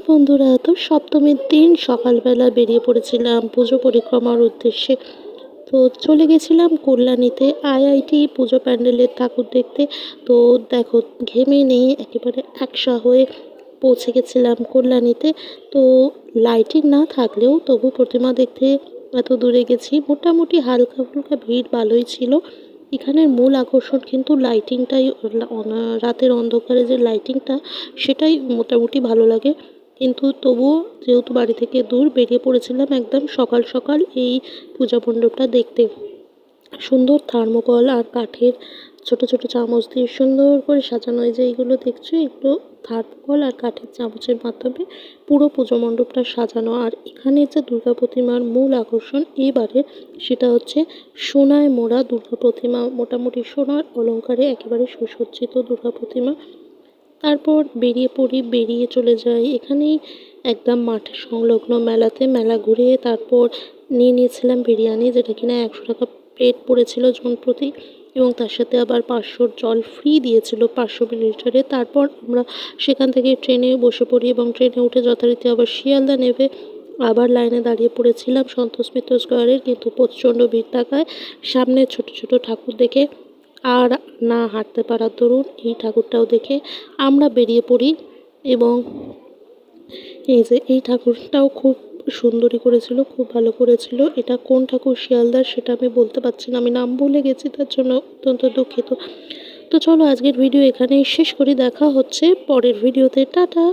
বন্ধুরা, তো সপ্তমীর দিন সকালবেলা বেরিয়ে পড়েছিলাম পুজো পরিক্রমার উদ্দেশ্যে। তো চলে গেছিলাম কল্যাণীতে আইআইটি পুজো প্যান্ডেলের ঠাকুর দেখতে। তো দেখো, ঘেমে নেই একেবারে একসা হয়ে পৌঁছে গেছিলাম কল্যাণীতে। তো লাইটিং না থাকলেও তবু প্রতিমা দেখতে এত দূরে গেছি, মোটামুটি হালকা ফুলকা ভিড় ভালোই ছিল। এখানের মূল আকর্ষণ কিন্তু লাইটিংটাই, রাতের অন্ধকারে যে লাইটিংটা সেটাই মোটামুটি ভালো লাগে। কিন্তু তবুও যেহেতু বাড়ি থেকে দূর, বেরিয়ে পড়েছিলাম একদম সকাল সকাল এই পূজা মণ্ডপটা দেখতে। সুন্দর থার্মোকল আর কাঠের ছোট ছোট চামচ দিয়ে সুন্দর করে সাজানো। এই যে এইগুলো দেখছো, এগুলো থার্মোকল আর কাঠের চামচের মাধ্যমে পুরো পুজো মণ্ডপটা সাজানো। আর এখানে যে দুর্গা প্রতিমার মূল আকর্ষণ এবারে, সেটা হচ্ছে সোনায় মোড়া দুর্গা প্রতিমা। মোটামুটি সোনার অলংকারে একেবারে সুসজ্জিত দুর্গা প্রতিমা। তারপর বেরিয়ে পড়ি, বেরিয়ে চলে যাই এখানেই একদম মাঠ সংলগ্ন মেলাতে। মেলা ঘুরে তারপর নিয়েছিলাম বিরিয়ানি, যেটা কিনা 100 টাকা প্লেট পড়েছিল জন প্রতি, এবং তার সাথে আবার 500 জল ফ্রি দিয়েছিল 500 মিলিলিটারে। তারপর আমরা সেখান থেকে ট্রেনে বসে পড়ি এবং ট্রেনে উঠে যথারীতি আবার শিয়ালদা নেবে আবার লাইনে দাঁড়িয়ে পড়েছিলাম সন্তোষ মিত্র স্কোয়ারের, কিন্তু প্রচণ্ড ভিড় থাকায় সামনে ছোট ছোট ঠাকুর দেখে আর না হাঁটতে পারার দরুন এই ঠাকুরটাও দেখে আমরা বেরিয়ে পড়ি। এবং এই যে এই ঠাকুরটাও খুব সুন্দরই করেছিল, খুব ভালো করেছিল। এটা কোন ঠাকুর শিয়ালদার সেটা আমি বলতে পারছি না, আমি নাম ভুলে গেছি, তার জন্য অত্যন্ত দুঃখিত। তো চলো আজকের ভিডিও এখানেই শেষ করি, দেখা হচ্ছে পরের ভিডিওতে। টাটা।